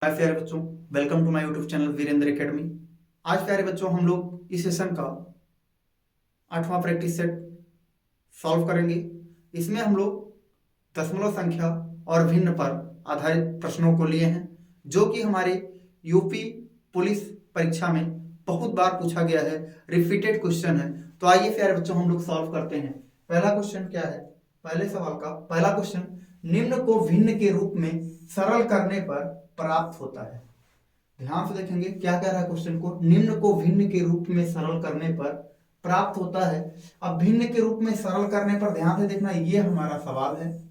हाय प्यारे बच्चों, welcome to my YouTube channel Virendra academy. आज प्यारे बच्चों हम लोग इस सेशन का 8वां प्रैक्टिस सेट सॉल्व करेंगे। इसमें हम लोग दशमलव संख्या और भिन्न पर आधारित प्रश्नों को लिए हैं, जो कि हमारे यूपी पुलिस परीक्षा में बहुत बार पूछा गया है, रिपीटेड क्वेश्चन है। तो आइए प्यारे बच्चों हम लोग सॉल्व करते हैं। पहला क्वेश्चन क्या है? पहले सवाल का पहला क्वेश्चन, निम्न को भिन्न के रूप में सरल करने पर प्राप्त होता है। ध्यान से देखेंगे क्या कह रहा है क्वेश्चन को, निम्न को भिन्न के रूप में सरल करने पर प्राप्त होता है। अब भिन्न के रूप में सरल करने पर ध्यान से देखना, ये हमारा सवाल है।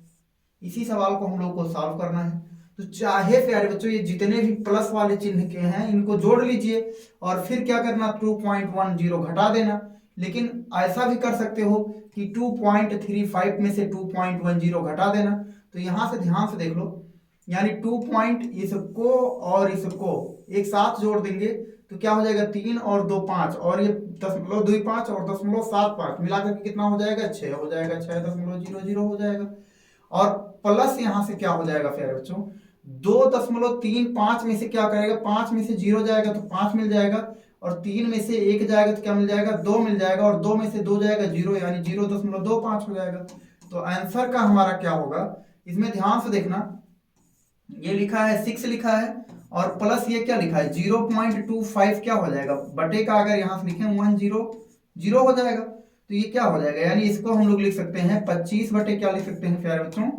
इसी सवाल को हम लोग को सॉल्व करना है। तो चाहे प्यारे बच्चों ये जितने भी प्लस वाले चिन्ह के हैं इनको जोड़ लीजिए और फिर क्या करना, 2.10 घटा देना। लेकिन ऐसा भी कर सकते हो कि 2.35 में से 2.10 घटा देना। तो यहां से ध्यान से देख लो, यानी 2 पॉइंट इसको और इसको एक साथ जोड़ देंगे तो क्या हो जाएगा, 3 और 2 5, और ये 0.25 और 0.75 मिलाकर के कितना हो जाएगा, 6 हो जाएगा, 6.00 हो जाएगा। और प्लस यहाँ से क्या हो जाएगा प्यारे बच्चों, 2.35 में से क्या करेगा, 5 में से 0 जाएगा तो 5 मिल जाएगा, और 3 में से 1 जाएगा तो क्या मिल जाएगा, 2 मिल जाएगा, और 2 में से 2 जाएगा 0, यानी 0.25 हो जाएगा। तो आंसर का हमारा क्या होगा, इसमें ध्यान से देखना, ये लिखा है 6 लिखा है और प्लस ये क्या लिखा है 0.25, क्या हो जाएगा बटे का, अगर यहां से लिखें 100 हो जाएगा। तो ये क्या हो जाएगा, यानी इसको हम लोग लिख सकते हैं 25 बटे क्या लिख सकते हैं प्यारे बच्चों,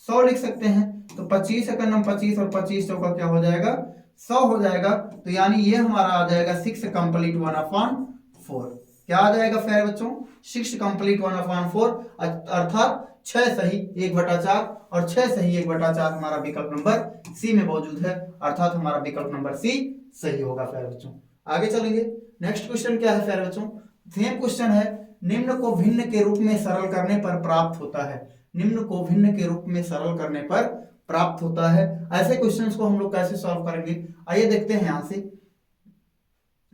100 लिख सकते हैं। तो 25 एकम 25 और 25 चौका क्या हो जाएगा, 100 हो जाएगा। तो यानी ये हमारा आ जाएगा 6 कंप्लीट 1/4। क्या आ जाएगा प्यारे बच्चों, 6 कंप्लीट 1/4, अर्थात 6 सही 1/4, और 6 सही 1/4 हमारा विकल्प नंबर सी में मौजूद है, अर्थात हमारा विकल्प नंबर सी सही होगा प्यारे बच्चों। आगे चलेंगे, नेक्स्ट क्वेश्चन क्या है प्यारे बच्चों, सेम क्वेश्चन है, निम्न को भिन्न के रूप में सरल करने पर प्राप्त होता है। निम्न को भिन्न के रूप में सरल करने पर प्राप्त होता है। ऐसे क्वेश्चंस को हम लोग कैसे सॉल्व करेंगे, आइए देखते हैं। यहां से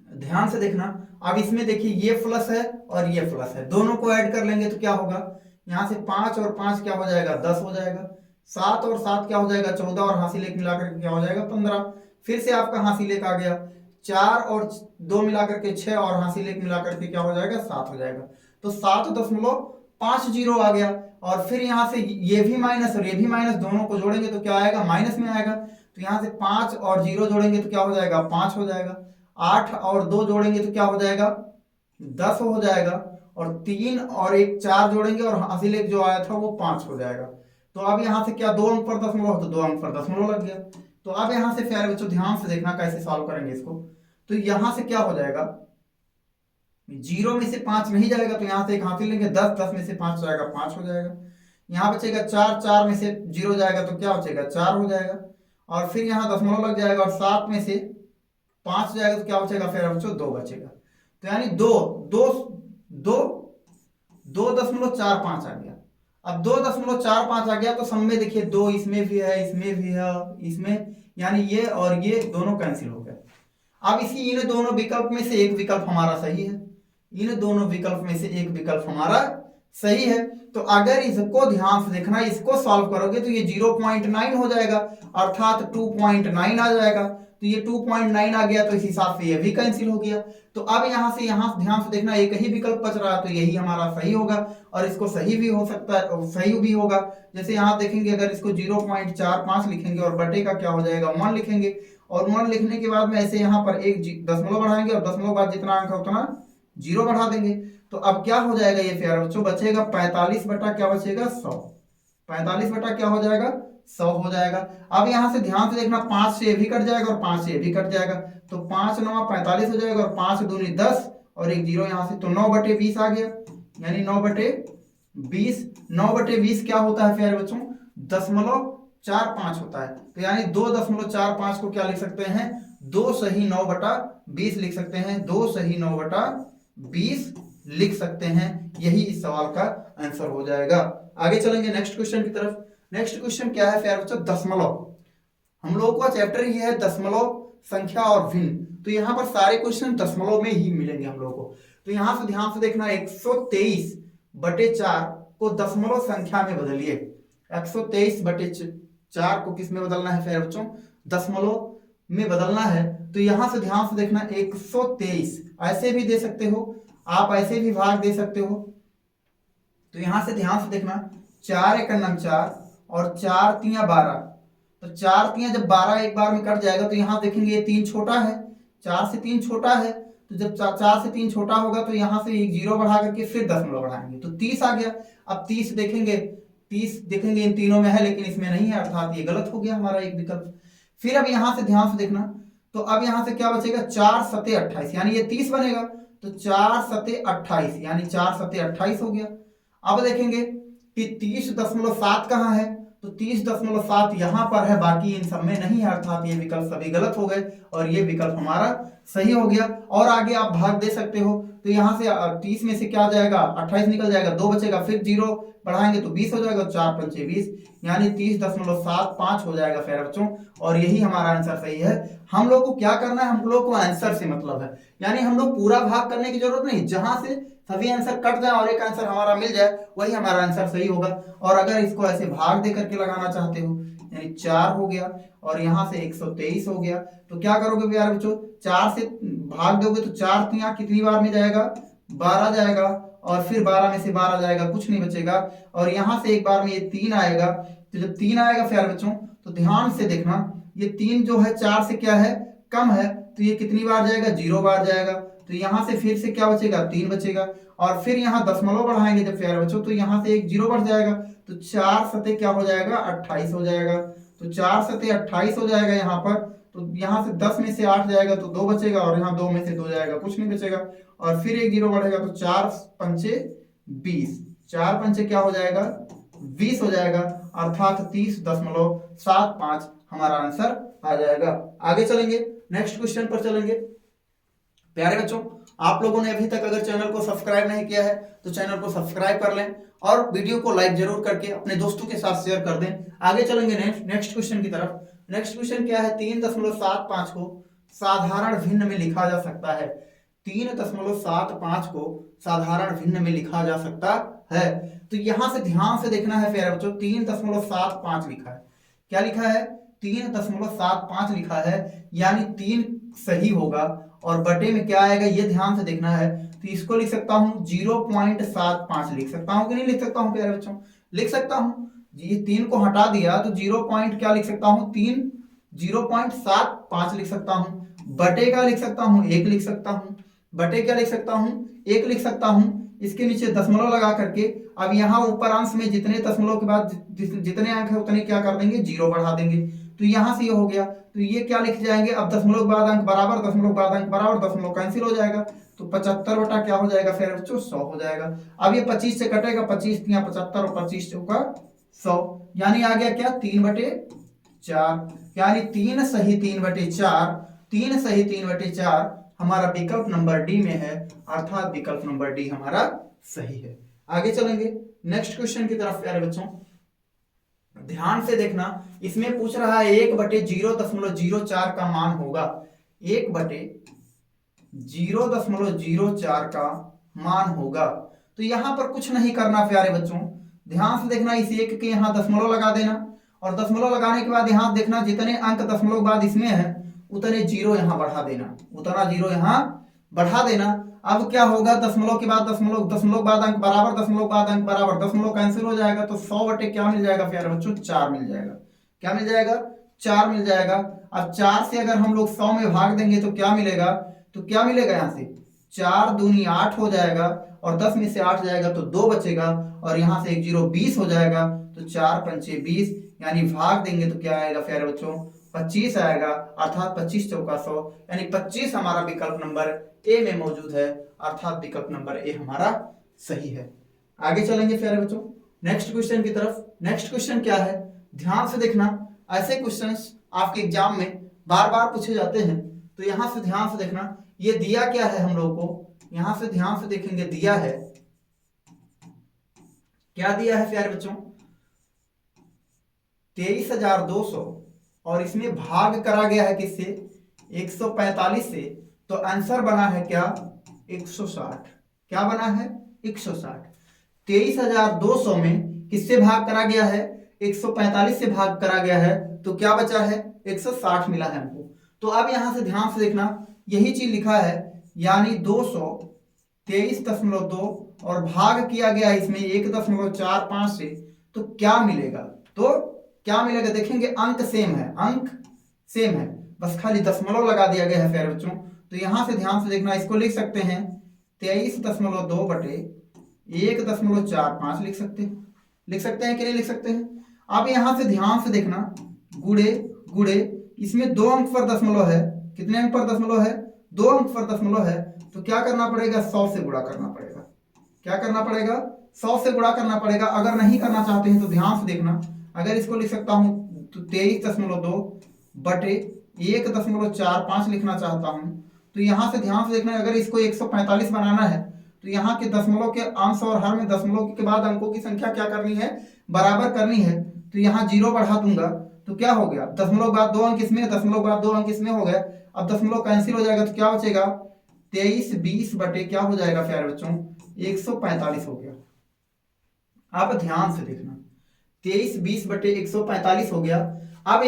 ध्यान से देखना, अब इसमें देखिए ये प्लस है और ये प्लस है, दोनों को ऐड कर लेंगे तो क्या होगा, यहां से 5 और 5 क्या हो जाएगा, 10 हो जाएगा। 7 और 7 क्या हो जाएगा, 14, और हासिल एक मिलाकर क्या हो जाएगा, 15। फिर से आपका हासिल एक आ गया, 4 और 2 मिलाकर के 6, और हासिल एक मिलाकर के क्या हो जाएगा, 7 हो जाएगा। तो 7.50 आ गया। और फिर यहां से ये भी माइनस और ये भी माइनस, दोनों को जोड़ेंगे तो क्या आएगा, माइनस में आएगा। तो यहां से 5 और 0 जोड़ेंगे तो क्या हो जाएगा, 5 हो जाएगा। 8 और 2 जोड़ेंगे तो क्या हो जाएगा, 10 हो जाएगा। और 3 और 1 4 जोड़ेंगे और हासिल एक जो आया था वो 5 हो जाएगा। तो अब यहां से क्या, 2 अंक पर दशमलव, तो 2 अंक पर दशमलव लग गया। तो अब यहां से प्यारे बच्चों ध्यान से देखना कैसे सॉल्व करेंगे इसको। तो यहां से क्या हो जाएगा, 0 में से 5 नहीं जाएगा तो यहां से एक हासिल लेंगे, 10, 10 में से 5 जाएगा, 5 हो जाएगा। यहाँ बचेगा 4, 4 में से 0 जाएगा तो क्या बचेगा, 4 हो जाएगा। और फिर यहाँ दशमलव लग जाएगा, और 7 में से 5 जाएगा तो क्या बचेगा फिर बच्चों, 2 बचेगा। तो यानी 2 2 2 2.45 आ गया। अब 2.45 आ गया तो सब में देखिए 2 इसमें भी है, इसमें भी है, इसमें, यानी ये और ये दोनों कैंसिल हो गए। अब इसी इन दोनों विकल्प में से एक विकल्प हमारा सही है, इन दोनों विकल्प में से एक विकल्प हमारा सही है। तो अगर इसको ध्यान से देखना, इसको सॉल्व करोगे तो ये 0.9 हो जाएगा, अर्थात 2.9 आ जाएगा। तो ये 2.9 आ गया तो इस हिसाब से ये भी कैंसिल हो गया। तो अब यहां से यहां ध्यान से देखना, एक ही विकल्प बच रहा है तो यही हमारा सही होगा, और इसको सही भी हो सकता है, सही भी होगा। जैसे यहां देखेंगे, अगर इसको 0.45 लिखेंगे और बटे का क्या हो जाएगा 1 लिखेंगे, और 1 लिखने के बाद में ऐसे यहाँ पर एक दशमलव बढ़ाएंगे, और दशमलव बाद जितना अंक है उतना 0 बढ़ा देंगे। तो अब क्या हो जाएगा ये प्यारे बच्चों, बचेगा 45 बटा क्या बचेगा, 100। 45 बटा क्या हो जाएगा, 100 हो जाएगा। अब यहां से ध्यान से देखना, 5 से ये भी कट जाएगा और 5 से ये भी कट जाएगा, तो 5 9 45 हो जाएगा, और 5 दूनी 10 और एक 0 यहां से, तो 9/20 आ गया, यानी 9/20। 9/20 क्या होता है प्यारे बच्चों, 0.45 होता है। तो यानी 2.45 को क्या लिख सकते हैं, 2 सही 9/20 लिख सकते हैं, 2 सही 9/20 लिख सकते हैं। यही इस सवाल का आंसर हो जाएगा। आगे चलेंगे नेक्स्ट क्वेश्चन की तरफ। नेक्स्ट क्वेश्चन क्या है प्यारे बच्चों, दशमलव। हम लोगों का चैप्टर ही है दशमलव संख्या और भिन्न, तो यहाँ पर सारे क्वेश्चन दशमलव में ही मिलेंगे हम लोगों को। तो यहाँ से ध्यान से देखना, 123/4 को दशमलव संख्या में बदलिए। 123/4 को किस में बदलना है प्यारे बच्चों, दशमलव में बदलना है तो यहां से ध्यान से देखना 123 ऐसे भी दे सकते हो आप, ऐसे भी भाग दे सकते हो। तो यहां से ध्यान से देखना 4 एकड़ 4 और 4 तिया 12, तो 4 तिया जब 12 एक बार में कट जाएगा तो यहां देखेंगे ये 3 छोटा है, 4 से 3 छोटा है, तो जब 4 से 3 छोटा होगा तो यहां से एक जीरो बढ़ा करके फिर दशमलव बढ़ाएंगे तो 30 आ गया। अब 30 देखेंगे, 30 देखेंगे इन तीनों में है लेकिन इसमें नहीं है, अर्थात ये गलत हो गया हमारा एक विकल्प। फिर अब यहां से ध्यान से देखना, तो अब यहां से क्या बचेगा 4 सते 28 यानी ये 30 बनेगा, तो 4 सते 28 यानी 4 सते 28 हो गया। अब देखेंगे कि 30.7 कहाँ है, तो 30.7 यहां पर है, बाकी इन सब में नहीं है, अर्थात ये विकल्प सभी गलत हो गए और ये विकल्प हमारा सही हो गया। और आगे आप भाग दे सकते हो, तो यहां से 30 में से क्या जाएगा 28 निकल जाएगा, 2 बचेगा, फिर जीरो बढ़ाएंगे तो 20 हो जाएगा, 4 पंचे 20 यानी 30.75 हो जाएगा प्यारे बच्चों, और यही हमारा आंसर सही है। हम लोग को क्या करना है, हम लोग को आंसर से मतलब है, यानी हम लोग पूरा भाग करने की जरूरत नहीं, जहां से सभी आंसर कट जाए और एक आंसर हमारा मिल जाए वही हमारा आंसर सही होगा। और अगर इसको ऐसे भाग दे करके लगाना चाहते हो, यानी 4 हो गया और यहां से 123 हो गया, तो क्या करोगे प्यारे बच्चों, 4 से भाग दोगे तो 4 तिया कितनी बार में जाएगा 12 जाएगा, और फिर 12 में से 12 जाएगा, कुछ नहीं बचेगा, और यहां से एक बार में ये 3 आएगा, तो जब 3 आएगा प्यारे बच्चों तो ध्यान से देखना ये 3 जो है 4 से क्या है कम है, तो ये कितनी बार जाएगा 0 बार जाएगा, तो यहां से फिर से क्या बचेगा 3 बचेगा, और फिर यहाँ दशमलव बढ़ाएंगे जब प्यारे बच्चों तो यहाँ से एक जीरो बढ़ जाएगा, तो 4 सते क्या हो जाएगा 28 हो जाएगा, तो 4 सते 28 हो जाएगा यहाँ पर, तो यहाँ से 10 में से 8 जाएगा तो 2 बचेगा, और यहाँ 2 में से 2 जाएगा, कुछ नहीं बचेगा, और फिर एक जीरो बढ़ेगा तो 4 पंचे 20, 4 पंचे क्या हो जाएगा 20 हो जाएगा, अर्थात 30.75 हमारा आंसर आ जाएगा। आगे चलेंगे, नेक्स्ट क्वेश्चन पर चलेंगे। प्यारे बच्चों, आप लोगों ने अभी तक अगर चैनल को सब्सक्राइब नहीं किया है तो चैनल को सब्सक्राइब कर लें और वीडियो को लाइक जरूर करके अपने दोस्तों के साथ शेयर कर दें। आगे चलेंगे नेक्स्ट क्वेश्चन की तरफ। नेक्स्ट क्वेश्चन क्या है, 3.75 को साधारण भिन्न में लिखा जा सकता है। 3.75 को साधारण भिन्न में लिखा जा सकता है, तो यहां से ध्यान से देखना है प्यारे बच्चों, 3.75 लिखा है, क्या लिखा है 3.75 लिखा है, यानी 3 सही होगा, और बटे में क्या आएगा ये ध्यान से देखना है, तो इसको लिख सकता हूं 0.75 लिख सकता हूं कि नहीं लिख सकता हूं प्यारे बच्चों, लिख सकता हूं, ये 3 को हटा दिया तो 0 पॉइंट क्या लिख सकता हूं 3 0.75 लिख सकता हूं, बटे का लिख सकता हूं 1 लिख सकता हूं, बटे क्या लिख सकता हूं 1 लिख सकता हूं, इसके नीचे दशमलव लगा करके अब यहाँ ऊपर अंश में जितने दशमलव के बाद जितने अंक है उतने क्या कर देंगे 0 बढ़ा देंगे, तो यहां से ये हो गया, तो ये क्या लिख जाएंगे, अब दशमलव के बाद अंक बराबर, दशमलव के बाद अंक बराबर, दशमलव कैंसिल हो जाएगा, तो 75 बटा क्या हो जाएगा फिर बच्चों 100 हो जाएगा। अब ये 25 से कटेगा, 25 तिया 75 और 25 चौका 100, यानी आ गया क्या 3/4, यानी 3 सही 3/4, 3 सही 3/4 हमारा विकल्प नंबर डी में है, अर्थात विकल्प नंबर डी हमारा सही है। आगे चलेंगे नेक्स्ट क्वेश्चन की तरफ प्यारे बच्चों, ध्यान से देखना, इसमें पूछ रहा है 1/0.04 का मान होगा, 1/0.04 का मान होगा, तो यहां पर कुछ नहीं करना प्यारे बच्चों, ध्यान से देखना, इस 1 के यहां दशमलव लगा देना, और दशमलव लगाने के बाद यहां देखना जितने अंक दशमलव बाद इसमें है उतने 0 यहां बढ़ा देना, उतना 0 यहां बढ़ा देना। अब क्या होगा, दशमलव के बाद दशमलव, दशमलव बाद अंक बराबर, दशमलव बाद अंक बराबर, दशमलव कैंसिल हो जाएगा, तो 100 बटे क्या मिल जाएगा प्यारे बच्चों 4 मिल जाएगा, क्या मिल जाएगा 4 मिल जाएगा। अब 4 से अगर हम लोग 100 में भाग देंगे तो क्या मिलेगा, तो क्या मिलेगा यहाँ से 4 दूनी 8 हो जाएगा, और 10 में से 8 जाएगा तो 2 बचेगा, और यहाँ से एक 0 20 हो जाएगा, तो 4 पंचे 20, यानी भाग देंगे तो क्या आएगा प्यारे बच्चों 25 आएगा, अर्थात 25 चौका 100, यानी 25 हमारा विकल्प नंबर ए में मौजूद है, अर्थात विकल्प नंबर ए हमारा सही है। आगे चलेंगे प्यारे बच्चों नेक्स्ट क्वेश्चन की तरफ। नेक्स्ट क्वेश्चन क्या है, ध्यान से देखना, ऐसे क्वेश्चंस आपके एग्जाम में बार बार पूछे जाते हैं, तो यहां से ध्यान से देखना, ये दिया क्या है हम लोग को, यहां से ध्यान से देखेंगे, दिया है, क्या दिया है प्यारे बच्चों 23,200, और इसमें भाग करा गया है किससे 145 से, तो आंसर बना है क्या 160, क्या बना है 160। 23,200 में किससे भाग करा गया है 145 से भाग करा गया है, तो क्या बचा है 160 मिला है हमको, तो अब यहां से ध्यान से देखना, यही चीज लिखा है, यानी 223.2 और भाग किया गया इसमें 1.45 से, तो क्या मिलेगा? तो क्या मिलेगा देखेंगे, अंक सेम है, अंक सेम है, बस खाली दशमलव लगा दिया गया है प्यारे बच्चों। तो यहां से ध्यान से देखना, इसको लिख सकते हैं 23.2 बटे 1.45 लिख सकते हैं, लिख सकते हैं कि नहीं लिख सकते हैं? अब यहां से ध्यान से देखना, गुड़े गुड़े, इसमें 2 अंक पर दशमलव है, कितने अंक पर दशमलव है? 2 अंक पर दशमलव है, तो क्या करना पड़ेगा? 100 से गुणा करना पड़ेगा। क्या करना पड़ेगा? 100 से गुणा करना पड़ेगा। अगर नहीं करना चाहते हैं तो ध्यान से देखना, अगर इसको लिख सकता हूं तो 23.2 बटे 1.45 लिखना चाहता हूं, तो यहां से ध्यान से देखना, अगर इसको 145 बनाना है तो यहाँ के दशमलव के अंश और हर में दशमलव के बाद अंकों की संख्या क्या करनी है? बराबर करनी है। तो यहाँ 0 बढ़ा दूंगा तो क्या हो गया? दशमलव बाद 2 अंक इसमें, दशमलव बाद 2 अंक इसमें हो गया। अब दशमलव कैंसिल हो जाएगा तो क्या बचेगा? 23 बटे क्या हो जाएगा प्यारे बच्चों? 145 हो गया। आप ध्यान से देखना, 23 बटे 145 हो गया। अब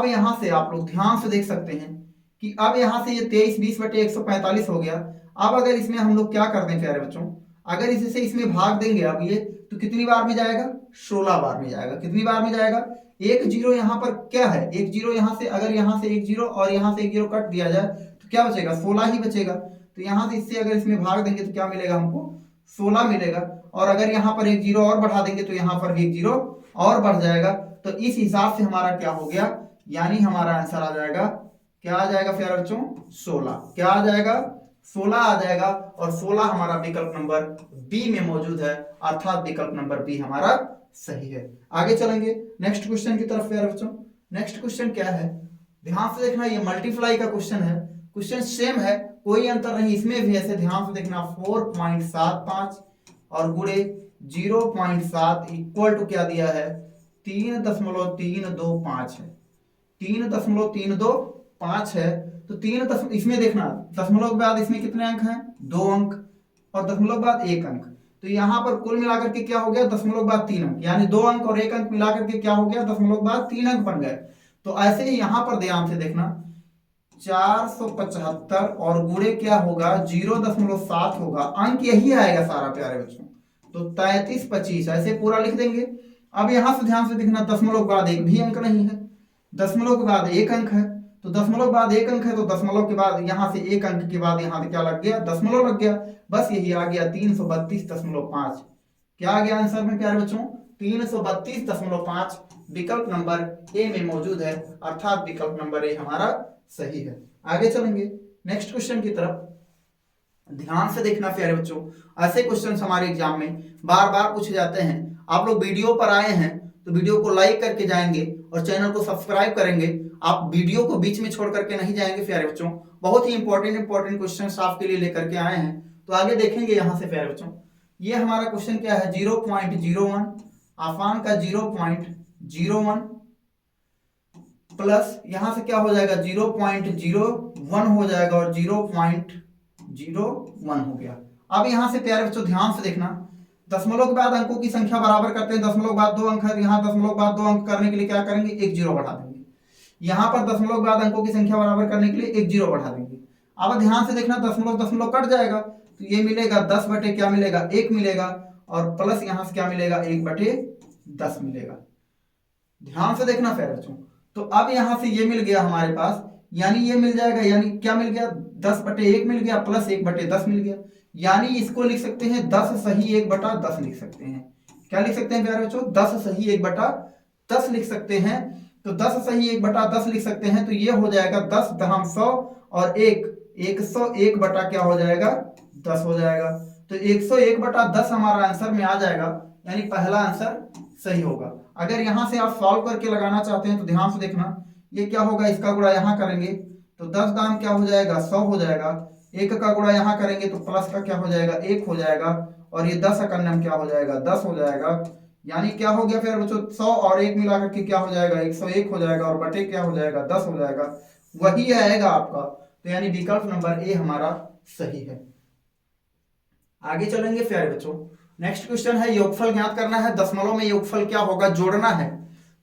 यहां से आप लोग ध्यान से देख सकते हैं कि अब यहां से ये 23 बटे 145 हो गया। अब अगर इसमें हम लोग क्या कर दें प्यारे बच्चों, अगर इसे इसमें भाग देंगे अब ये, तो कितनी बार में जाएगा? 16 बार में जाएगा। कितनी बार में जाएगा? एक जीरो यहाँ पर क्या है? एक जीरो यहाँ से, अगर यहाँ से एक जीरो और यहाँ से एक जीरो कट दिया जाए तो क्या बचेगा? 16 ही बचेगा। तो यहाँ से इससे अगर इसमें भाग देंगे तो क्या मिलेगा हमको? 16 मिलेगा। और अगर यहाँ पर एक जीरो और बढ़ा देंगे तो यहाँ पर एक जीरो और बढ़ जाएगा। तो इस हिसाब से हमारा क्या हो गया, यानी हमारा आंसर आ जाएगा, क्या आ जाएगा प्यारे बच्चों? 16। क्या आ जाएगा? 16 आ जाएगा। और 16 हमारा विकल्प नंबर बी में मौजूद है, अर्थात विकल्प नंबर बी हमारा सही है। आगे चलेंगे नेक्स्ट क्वेश्चन की तरफ प्यारे बच्चों। नेक्स्ट क्वेश्चन क्या है? ध्यान से देखना, ये मल्टीप्लाई का क्वेश्चन है। क्वेश्चन सेम है, कोई अंतर नहीं, इसमें भी ऐसे ध्यान से देखना, 4.75 और गुणे 0.7 इक्वल टू क्या दिया है? 3.325 है। 3.325 है। तो इसमें देखना, दशमलव के बाद इसमें कितने अंक हैं? 2 अंक, और दशमलव के बाद 1 अंक। तो यहाँ पर कुल मिलाकर के क्या हो गया? दशमलव के बाद 3 अंक, यानी 2 अंक और 1 अंक मिलाकर के क्या हो गया? दशमलव के बाद 3 अंक बन गए। तो ऐसे ही यहाँ पर ध्यान से देखना, 475 और गुणे क्या होगा? 0.7 होगा, अंक यही आएगा सारा प्यारे बच्चों। तो 3325 ऐसे पूरा लिख देंगे। अब यहां से ध्यान से देखना, दशमलव के बाद एक भी अंक नहीं है, दशमलव के बाद 1 अंक है। तो दशमलव के बाद 1 अंक है, तो दशमलव के बाद यहां से 1 अंक के बाद यहां से क्या लग गया? दशमलव लग गया। बस यही आ गया 332.5। क्या आ गया आंसर में प्यारे बच्चों? 332.5 विकल्प नंबर ए में मौजूद है, अर्थात विकल्प नंबर ए हमारा सही है। आगे चलेंगे नेक्स्ट क्वेश्चन की तरफ। ध्यान से देखना प्यारे बच्चों, ऐसे क्वेश्चन हमारे एग्जाम में बार बार पूछे जाते हैं। आप लोग वीडियो पर आए हैं तो वीडियो को लाइक करके जाएंगे और चैनल को सब्सक्राइब करेंगे। आप वीडियो को बीच में छोड़ करके नहीं जाएंगे प्यारे बच्चों। बहुत ही इंपॉर्टेंट क्वेश्चन आपके लिए लेकर के आए हैं, तो आगे देखेंगे यहां से प्यारे बच्चों। ये हमारा क्वेश्चन क्या है? 0.01 अपान का 0.01 प्लस यहां से क्या हो जाएगा? 0.01 हो जाएगा और 0.01 हो गया। अब यहां से प्यारे बच्चों ध्यान से देखना, दशमलव के बाद अंकों की संख्या बराबर करते हैं। दशमलव के बाद 2 अंक है, यहाँ दशमलव के बाद 2 अंक करने के लिए क्या करेंगे? एक जीरो बढ़ा देंगे। यहाँ पर दशमलव के बाद अंकों की संख्या बराबर करने के लिए एक जीरो बढ़ा देंगे। अब ध्यान से देखना, दशमलव दशमलव कट जाएगा तो ये मिलेगा 10 बटे क्या मिलेगा? 1 मिलेगा, और प्लस यहाँ से क्या मिलेगा? 1 बटे 10 मिलेगा। ध्यान से देखना प्यारे बच्चों। तो अब यहां से ये मिल गया हमारे पास, यानी ये मिल जाएगा, यानी क्या मिल गया? 10 बटे 1 मिल गया प्लस 1 बटे 10 मिल गया, यानी इसको लिख सकते हैं 10 सही 1 बटा 10 लिख सकते हैं। क्या लिख सकते हैं प्यारे बच्चों? 10 सही 1 बटा 10 लिख सकते हैं। तो 10 सही 1 बटा 10 लिख सकते हैं, तो ये हो जाएगा 10 दहम 100 और 101 बटा क्या हो जाएगा? 10 हो जाएगा। तो 101 बटा 10 हमारा आंसर में आ जाएगा, यानी पहला आंसर सही होगा। अगर यहां से आप सॉल्व करके लगाना चाहते हैं तो ध्यान से देखना, ये क्या होगा? इसका गुणा यहां करेंगे तो 10 दाम क्या हो जाएगा? 100 हो जाएगा। 1 का गुणा यहां करेंगे तो प्लस का क्या हो जाएगा? 1 हो जाएगा, और ये 10 का नम क्या हो जाएगा? 10 हो जाएगा। यानी क्या हो गया फिर बच्चों? 100 और 1 मिला करके क्या हो जाएगा? 101 हो जाएगा, और बटे क्या हो जाएगा? 10 हो जाएगा। वही आएगा आपका, तो यानी विकल्प नंबर ए हमारा सही है। आगे चलेंगे प्यारे बच्चों। नेक्स्ट क्वेश्चन है, योगफल ज्ञात करना है। दशमलव में योगफल क्या होगा? जोड़ना है।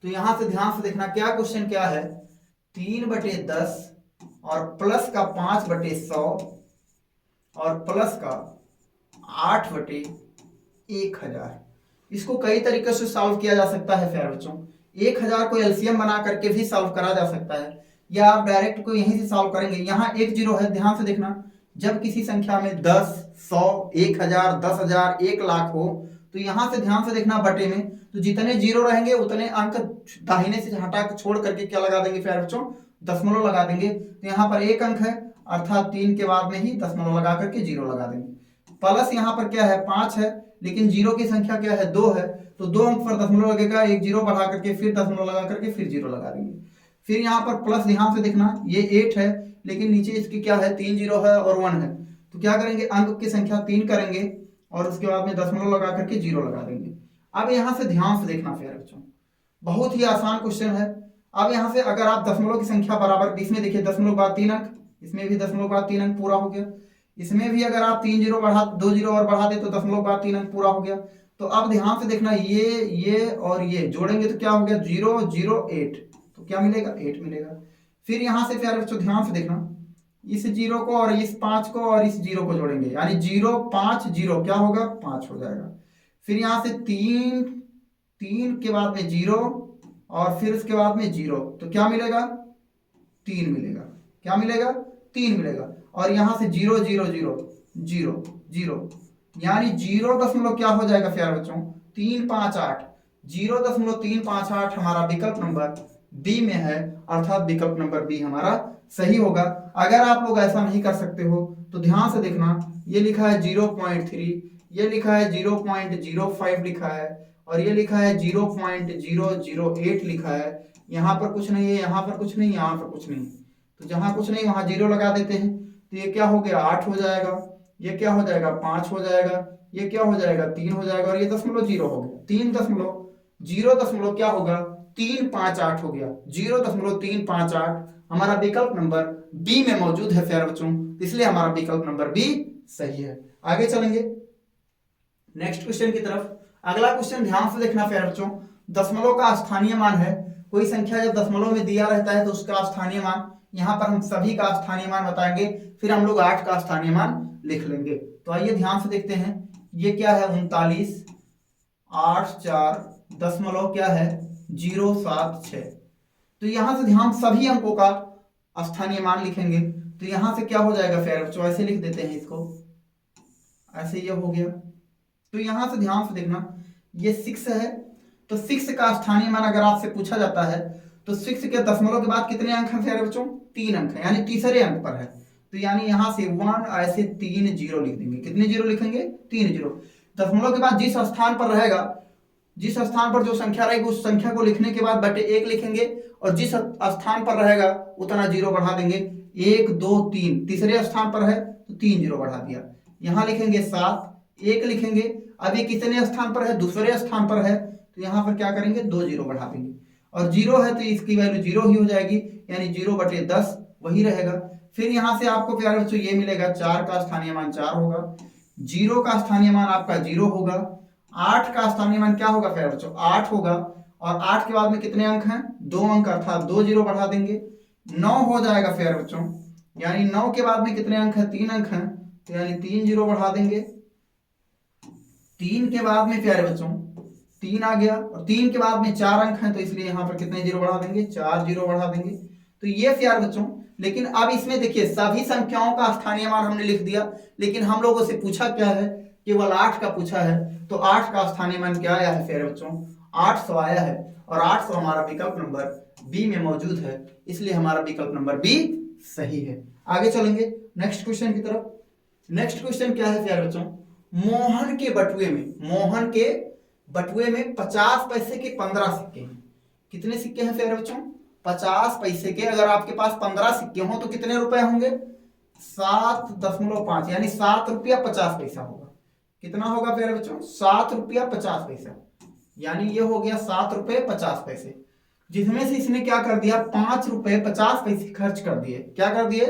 तो यहां से ध्यान से देखना, क्या क्वेश्चन क्या है? 3/10 और प्लस का 5/100 और प्लस का 8/1000। इसको कई तरीके से सॉल्व किया जा सकता है प्यारे बच्चों। 1000 को एलसीएम बना करके भी सॉल्व करा जा सकता है, या आप डायरेक्ट को यहीं से सॉल्व करेंगे। यहाँ एक जीरो है, ध्यान से देखना। जब किसी संख्या में 10, 100, 1000, 10,000, 1,00,000 हो तो यहाँ से ध्यान से देखना बटे में, तो जितने जीरो रहेंगे उतने अंक दाहिने से हटा के छोड़ करके क्या लगा देंगे प्यारे बच्चों, दशमलव लगा देंगे। तो यहाँ पर एक अंक है, अर्थात 3 के बाद में ही दशमलव लगा करके जीरो लगा देंगे। प्लस यहाँ पर क्या है, 5 है, लेकिन जीरो की संख्या क्या है, 2 है, तो 2 अंक पर दशमलव लगेगा, एक जीरो बढ़ा करके फिर दशमलव लगा करके फिर जीरो लगा देंगे। फिर यहाँ पर प्लस, ध्यान से देखना, ये 8 है, लेकिन नीचे इसकी क्या है, 3 जीरो है और 1 है, तो क्या करेंगे, अंक की संख्या 3 करेंगे और उसके बाद में दशमलव लगा करके जीरो लगा देंगे। अब यहाँ से ध्यान से देखना प्यारे बच्चों, बहुत ही आसान क्वेश्चन है। अब यहाँ से अगर आप दशमलव की संख्या बराबर, इसमें देखिए दशमलव बाद 3 अंक, इसमें भी दशमलव बाद 3 अंक पूरा हो गया, इसमें भी अगर आप 3 जीरो बढ़ा, 2 जीरो और बढ़ा दे तो दशमलव बाद 3 अंक पूरा हो गया। तो अब ध्यान से देखना, ये और ये जोड़ेंगे तो क्या हो गया, 0, 0, 8, तो क्या मिलेगा, 8 मिलेगा। फिर यहाँ से प्यारे बच्चों ध्यान से देखना, इस जीरो को और इस 5 को और इस जीरो को जोड़ेंगे, यानी 0, 5, 0 क्या होगा, 5 हो जाएगा। फिर यहाँ से 3 के बाद में 0 और फिर उसके बाद में 0, तो क्या मिलेगा, 3 मिलेगा। क्या मिलेगा, 3 मिलेगा। और यहाँ से 0, 0, 0, 0, 0, यानी 0 क्या हो जाएगा प्यारे बच्चों, 358, 0.358 हमारा विकल्प नंबर बी में है, अर्थात विकल्प नंबर बी हमारा सही होगा। अगर आप लोग ऐसा नहीं कर सकते हो तो ध्यान से देखना, ये लिखा है 0.3, ये लिखा है 0.05 लिखा है, और ये लिखा है 0.008 लिखा है। यहाँ पर कुछ नहीं है, यहाँ पर कुछ नहीं, यहाँ पर कुछ नहीं, तो जहां कुछ नहीं वहां जीरो लगा देते हैं। तो ये क्या हो गया, 8 हो जाएगा, ये क्या हो जाएगा, 5 हो जाएगा, ये क्या हो जाएगा, 3 हो जाएगा, और ये दशमलव जीरो हो गया, 3.0 क्या होगा, 358 हो गया। 0.358 हमारा विकल्प नंबर बी में मौजूद है प्यारे बच्चों, इसलिए हमारा विकल्प नंबर बी सही है। आगे चलेंगे नेक्स्ट क्वेश्चन की तरफ। अगला क्वेश्चन ध्यान से देखना प्यारे बच्चों, दशमलव का स्थानीय मान है। कोई संख्या जब दशमलव में दिया रहता है तो उसका स्थानीय मान, यहाँ पर हम सभी का स्थानीय मान बताएंगे, फिर हम लोग 8 का स्थानीय मान लिख लेंगे। तो आइए ध्यान से देखते हैं, ये क्या है, 39, 8, 4 दशमलव क्या है, 076। तो यहां से ध्यान, सभी अंकों का स्थानीय मान लिखेंगे, तो यहां से क्या हो जाएगा प्यारे बच्चों, ऐसे लिख देते हैं इसको, ऐसे ये हो गया। तो यहां से ध्यान से देखना, ये 6 है, तो 6 का स्थानीय मान अगर आपसे पूछा जाता है तो 6 के दशमलव के बाद कितने अंक हैं प्यारे बच्चों, 3 अंक है, यानी तीसरे अंक पर है। तो यानी यहां से 1 ऐसे 3 जीरो लिख देंगे। कितने जीरो लिखेंगे, 3 जीरो। दशमलव के बाद जिस स्थान पर रहेगा, जिस स्थान पर जो संख्या रहेगी उस संख्या को लिखने के बाद बटे 1 लिखेंगे, और जिस स्थान पर रहेगा उतना जीरो बढ़ा देंगे। 1, 2, 3 तीसरे स्थान पर है तो 3 जीरो बढ़ा दिया। यहां लिखेंगे 7, 1 लिखेंगे, अभी कितने स्थान पर है, दूसरे स्थान पर है, तो यहां पर क्या करेंगे, 2 जीरो बढ़ा देंगे, और जीरो है तो इसकी वैल्यू जीरो ही हो जाएगी, यानी 0/10 वही रहेगा। फिर यहां से आपको प्यारे बच्चों ये मिलेगा, 4 का स्थानीय मान 4 होगा, 0 का स्थानीय मान आपका 0 होगा, 8 का स्थानीय मान क्या होगा प्यारे बच्चों, 8 होगा, और 8 के बाद में कितने अंक हैं, 2 अंक, अर्थात 2 जीरो बढ़ा देंगे, 9 हो जाएगा प्यारे बच्चों, यानी 9 के बाद में कितने अंक हैं, 3 अंक हैं, तो यानी 3 जीरो बढ़ा देंगे। 3 के बाद में प्यारे बच्चों 3 आ गया, और 3 के बाद में 4 अंक हैं, तो इसलिए यहां पर कितने जीरो बढ़ा देंगे, 4 जीरो बढ़ा देंगे। तो ये प्यारे बच्चों, लेकिन अब इसमें देखिए सभी संख्याओं का स्थानीय मान हमने लिख दिया, लेकिन हम लोगों से पूछा क्या है, केवल 8 का पूछा है। तो 8 का स्थानीय मान क्या आया है प्यारे बच्चों, 800 आया है, और 800 हमारा विकल्प नंबर बी में मौजूद है, इसलिए हमारा विकल्प नंबर बी सही है। आगे चलेंगे नेक्स्ट क्वेश्चन की तरफ। नेक्स्ट क्वेश्चन क्या है प्यारे बच्चों, मोहन के बटुए में 50 पैसे के 15 सिक्के हैं। कितने सिक्के हैं प्यारे बच्चों, 50 पैसे के। अगर आपके पास 15 सिक्के हों तो कितने रुपए होंगे, 7.5, यानी 7 रुपया 50 पैसा होगा। कितना होगा प्यारे बच्चों, 7 रुपया 50 पैसा, यानी ये हो गया 7 रुपये 50 पैसे, जिसमें से इसने क्या कर दिया, 5 रुपये 50 पैसे खर्च कर दिए। क्या कर दिए,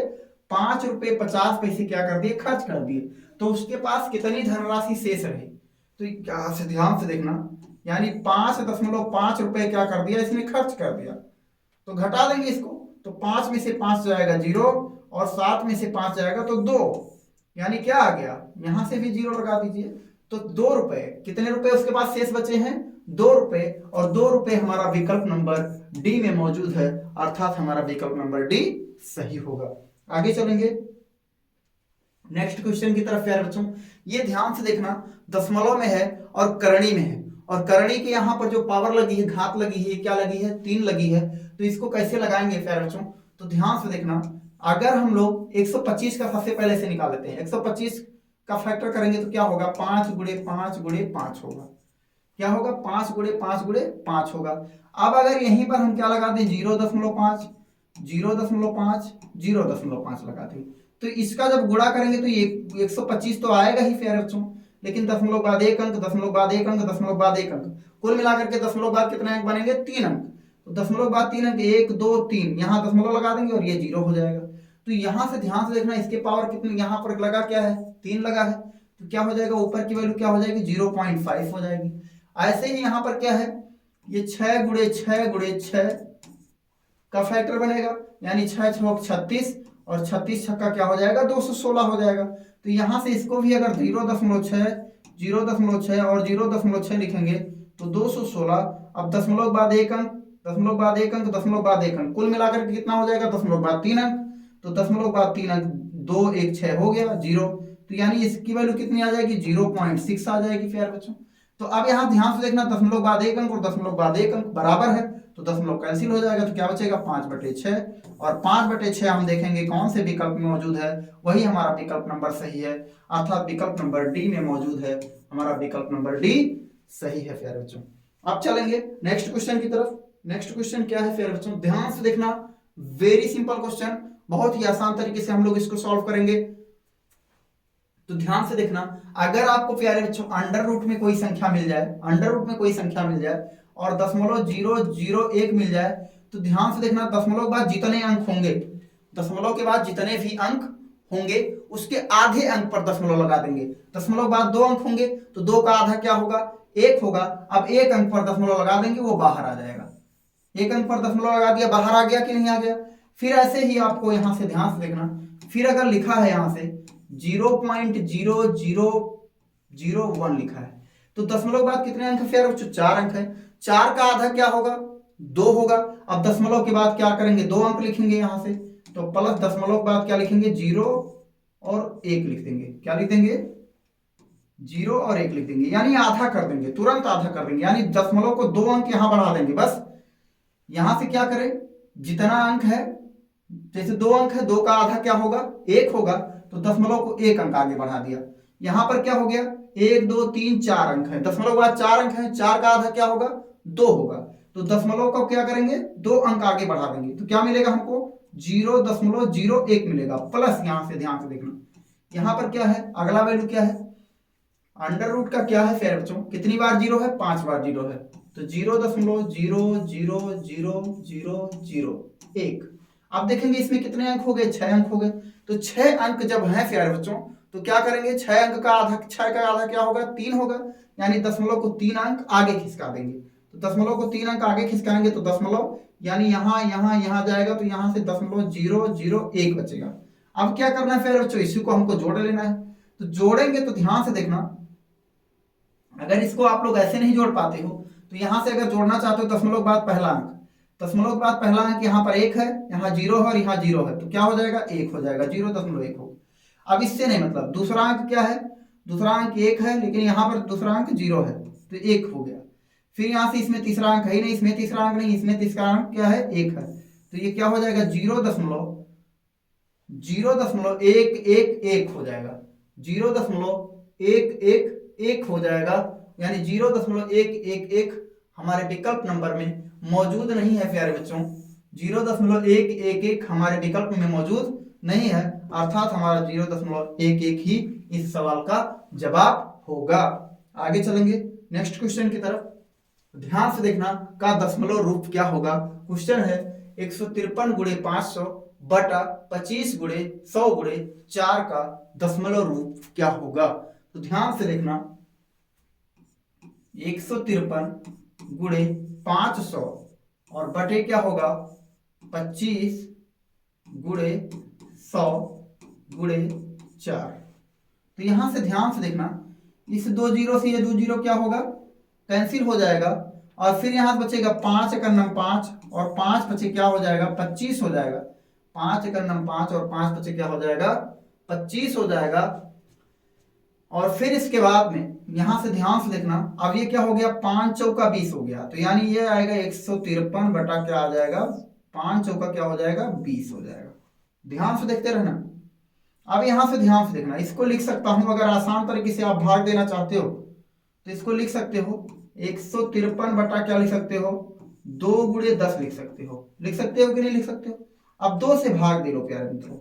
5 रुपये 50 पैसे क्या कर दिए, खर्च कर दिए। तो उसके पास कितनी धनराशि शेष रही, तो क्या से ध्यान से देखना, यानी 5.5 रुपये क्या कर दिया इसने, खर्च कर दिया। तो घटा देंगे इसको, तो 5 में से 5 जाएगा 0 और 7 में से 5 जाएगा तो 2, यानी क्या आ गया, यहां से भी 0 लगा दीजिए। तो 2 रुपए, कितने रुपए उसके पास शेष बचे हैं, 2 रुपए, और 2 रुपए हमारा विकल्प नंबर डी में मौजूद है, अर्थात हमारा विकल्प नंबर डी सही होगा। आगे चलेंगे नेक्स्ट क्वेश्चन की तरफ प्यारे बच्चों। ये ध्यान से देखना, दशमलव में है और करणी में है, और करणी के यहाँ पर जो पावर लगी है, घात लगी है, क्या लगी है, 3 लगी है। तो इसको कैसे लगाएंगे प्यारे बच्चों, तो ध्यान से देखना, अगर हम लोग 125 का सबसे पहले से निकाल लेते हैं, 125 का फैक्टर करेंगे तो क्या होगा, 5 गुणे 5 गुणे 5 होगा, क्या होगा, 5 गुणे 5 गुणे 5 होगा। अब अगर यहीं पर हम क्या लगा दें, 0.5 0.5 0.5 लगा दें, तो इसका जब गुणा करेंगे तो ये 125 तो आएगा ही प्यारे बच्चों, लेकिन दशमलव बाद 1 अंक, दशमलव बाद 1 अंक, दशमलव बाद 1 अंक, कुल मिलाकर के दशमलव बाद कितने अंक बनेंगे, 3 अंक। तो दशमलव बाद 3 अंक, 1 2 3, यहाँ दशमलव लगा देंगे और ये 0 हो जाएगा। तो यहाँ से ध्यान से देखना, इसके पावर कितनी, यहाँ पर लगा क्या है, 3 लगा है, तो क्या हो जाएगा, ऊपर की वैल्यू क्या हो जाएगी, 0.5 हो जाएगी। ऐसे ही यहाँ पर क्या है, ये 6 गुणे 6 गुणे 6 का फैक्टर बनेगा, यानी 6 6 36, और 36 छक्का क्या हो जाएगा, 216 हो जाएगा। तो यहां से इसको भी अगर 0.6 और 0.6 लिखेंगे तो 216। अब दशमलव बाद 1 अंक, दशमलव बाद 1 अंक, दशमलव बाद 1 अंक, कुल मिलाकर के कितना हो जाएगा, दशमलव बाद 3 अंक। तो दशमलव बाद 3 अंक, 2 1 6 हो गया 0, तो यानी इसकी वैल्यू कितनी आ जाएगी, 0.6 आ जाएगी प्यारे बच्चों। तो अब यहाँ ध्यान से देखना, दशमलव बाद 1 अंक और दशमलव बाद 1 अंक बराबर है, तो दशमलव कैंसिल हो जाएगा, तो क्या बचेगा, 5/6, और 5/6 हम देखेंगे कौन से विकल्प में मौजूद है, वही हमारा विकल्प नंबर सही है, अर्थात विकल्प नंबर डी में मौजूद है, हमारा विकल्प नंबर डी सही है प्यारे बच्चों। अब चलेंगे नेक्स्ट क्वेश्चन की तरफ। नेक्स्ट क्वेश्चन क्या है प्यारे बच्चों, ध्यान से देखना, वेरी सिंपल क्वेश्चन, बहुत ही आसान तरीके से हम लोग इसको सॉल्व करेंगे। तो ध्यान से देखना, अगर आपको प्यारे बच्चों अंडर रूट में कोई संख्या मिल जाए, अंडर रूट में कोई संख्या मिल जाए और 0.001 मिल जाए, तो ध्यान से देखना, दशमलव के बाद जितने अंक होंगे, दशमलव के बाद जितने भी अंक होंगे उसके आधे अंक पर दशमलव लगा देंगे। दशमलव बाद 2 अंक होंगे तो 2 का आधा क्या होगा, 1 होगा। अब 1 अंक पर दशमलव लगा देंगे, वो बाहर आ जाएगा। 1 अंक पर दशमलव लगा दिया, बाहर आ गया कि नहीं आ गया। फिर ऐसे ही आपको यहां से ध्यान से देखना, फिर अगर लिखा है यहां से 0.0001 लिखा है, तो दशमलव बाद कितने अंक है, 4 अंक है। 4 का आधा क्या होगा, 2 होगा। अब दशमलव के बाद क्या करेंगे, 2 अंक लिखेंगे यहां से, तो प्लस दशमलव के बाद क्या लिखेंगे, 0 और 1 लिख देंगे। क्या लिख देंगे, 0 और 1 लिख देंगे, यानी आधा कर देंगे, तुरंत आधा कर देंगे, यानी दशमलव को 2 अंक यहां बढ़ा देंगे। बस यहां से क्या करें, जितना अंक है, जैसे 2 अंक है, 2 का आधा क्या होगा, 1 होगा, तो दशमलव को 1 अंक आगे बढ़ा दिया। यहां पर क्या हो गया, 1 2 3 4 अंक है, दशमलव बाद 4 अंक है, 4 का आधा क्या होगा, 2 होगा, तो दशमलव को क्या करेंगे, 2 अंक आगे बढ़ा देंगे, तो क्या मिलेगा हमको, 0.01 मिलेगा। प्लस यहां से ध्यान से देखना, यहां पर क्या है, अगला वैल्यू क्या है, अंडर रूट का क्या है प्यारे बच्चों, कितनी बार 0 है, 5 बार 0 है, तो 0.0000001। अब देखेंगे इसमें कितने अंक हो गए, 6 अंक हो गए। तो 6 अंक जब है प्यारे बच्चों, तो क्या करेंगे, 6 अंक का आधा, 6 का आधा क्या होगा, 3 होगा, यानी दशमलव को 3 अंक आगे खिसका देंगे। तो दशमलव को 3 अंक आगे खिसकाएंगे तो दशमलव, यानी यहां जाएगा, तो यहां से 0.001 बचेगा। अब क्या करना है प्यारे बच्चों, इसी को हमको जोड़ लेना है। तो जोड़ेंगे तो ध्यान से देखना, अगर इसको आप लोग ऐसे नहीं जोड़ पाते हो, तो यहां से अगर जोड़ना चाहते हो, दशमलव के बाद पहला अंक, दशमलव के बाद पहला अंक यहाँ पर 1 है, यहाँ 0 है और यहाँ 0 है, तो क्या हो जाएगा, 1 हो जाएगा, 0.1 होगा। अब इससे नहीं मतलब, दूसरा अंक क्या है, दूसरा अंक 1 है, लेकिन यहाँ पर दूसरा अंक 0 है, तो 1 हो गया। फिर यहाँ से इसमें तीसरा अंक है ही नहीं, इसमें तीसरा अंक नहीं, इसमें तीसरा अंक क्या है, 1 है, तो ये क्या हो जाएगा, 0.011 हो जाएगा, 0.111 हो जाएगा, यानी 0.111 हमारे विकल्प नंबर में मौजूद नहीं है प्यारे बच्चों। 0.111 हमारे विकल्प में मौजूद नहीं है, अर्थात हमारा 0.11 ही इस सवाल का जवाब होगा। आगे चलेंगे नेक्स्ट क्वेश्चन की तरफ। ध्यान से देखना, का दशमलव रूप क्या होगा। क्वेश्चन है 153 गुणे 500 बटा 25 गुणे 100 गुणे 4 का दशमलव रूप क्या होगा। तो ध्यान से देखना, 153 गुणे 500 और बटे क्या होगा, 25 गुणे 100 गुणे 4। तो यहां से ध्यान से देखना, इस 2 जीरो से ये 2 जीरो क्या होगा, कैंसिल हो जाएगा। और फिर यहां बचेगा 5 एकम 5 और 5 बचे क्या हो जाएगा, 25 हो जाएगा। 5 एकम 5 और 5 बचे क्या हो जाएगा, 25 हो जाएगा। और फिर इसके बाद में यहां से ध्यान से देखना, अब ये क्या हो गया, 5 चौका 20 हो गया। तो यानी ये आएगा 153 बटा क्या आ जाएगा, 5 चौका क्या हो जाएगा, 20 हो जाएगा। ध्यान से देखते रहना। अब यहां से ध्यान से देखना, इसको लिख सकता हूं, अगर आसान तरीके से आप भाग देना चाहते हो तो इसको लिख सकते हो 153 बटा क्या लिख सकते हो, 2 गुणे 10 लिख सकते हो। लिख सकते हो कि नहीं लिख सकते हो। अब 2 से भाग दे लो प्यारे मित्रों,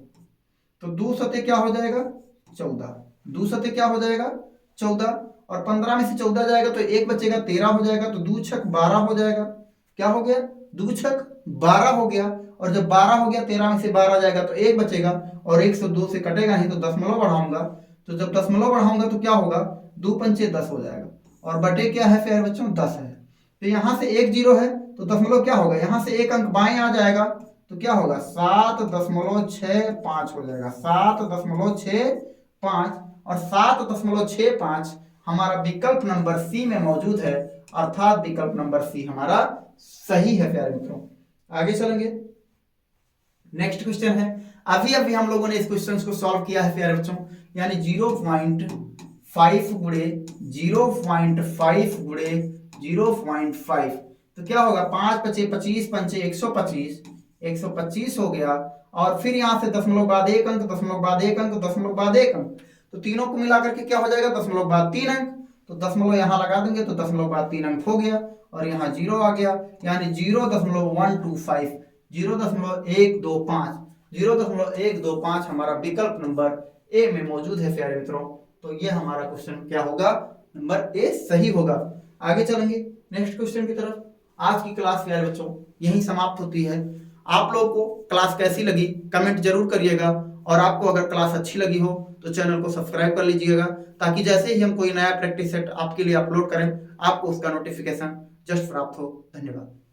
तो 2 सते क्या हो जाएगा, 14। 2 सते क्या हो जाएगा, 14। और 15 में से 14 जाएगा तो 1 बचेगा, 13 हो जाएगा। तो 2 छक 12 हो जाएगा। क्या हो गया, 2 छक 12 हो गया। और जब 12 हो गया, 13 में से 12 जाएगा तो 1 बचेगा, और 1 से 2 से कटेगा नहीं, तो दशमलव बढ़ाऊंगा। तो जब दशमलव बढ़ाऊंगा तो क्या होगा, 2 पंचे 10 हो जाएगा। और बटे क्या है प्यारे बच्चों, 10 है। तो यहां से 1 जीरो है तो दशमलव क्या होगा, यहां से 1 अंक बाएं आ जाएगा तो क्या होगा, 7.65 हो जाएगा। 7.65 और 7.65 हमारा विकल्प नंबर सी में मौजूद है, अर्थात विकल्प नंबर सी हमारा सही है प्यारे मित्रों। आगे चलेंगे, नेक्स्ट क्वेश्चन है। अभी हम लोगों ने इस क्वेश्चन को सॉल्व किया है प्यारे बच्चों, यानी 0.5 गुणे 0.5 गुणे 0.5। तो क्या होगा, 5 पचे 25 पंचे 125, 125 हो गया। और फिर यहां से दशमलव बाद 1 अंक, दशमलव बाद 1 अंक, दशमलव बाद 1 अंक, तो तीनों को मिलाकर के क्या हो जाएगा, दशमलव बाद 3 अंक। तो दशमलव यहां लगा देंगे तो दशमलव बाद 3 अंक हो गया, और यहाँ 0 आ गया, यानी 0.125, 0.125, 0.125 हमारा विकल्प नंबर ए में मौजूद है प्यारे मित्रों। तो ये हमारा क्वेश्चन क्या होगा, नंबर ए सही होगा। आगे चलेंगे नेक्स्ट क्वेश्चन की तरफ। आज की क्लास प्यारे बच्चों यही समाप्त होती है। आप लोगों को क्लास कैसी लगी कमेंट जरूर करिएगा, और आपको अगर क्लास अच्छी लगी हो तो चैनल को सब्सक्राइब कर लीजिएगा, ताकि जैसे ही हम कोई नया प्रैक्टिस सेट आपके लिए अपलोड करें आपको उसका नोटिफिकेशन जस्ट प्राप्त हो। धन्यवाद।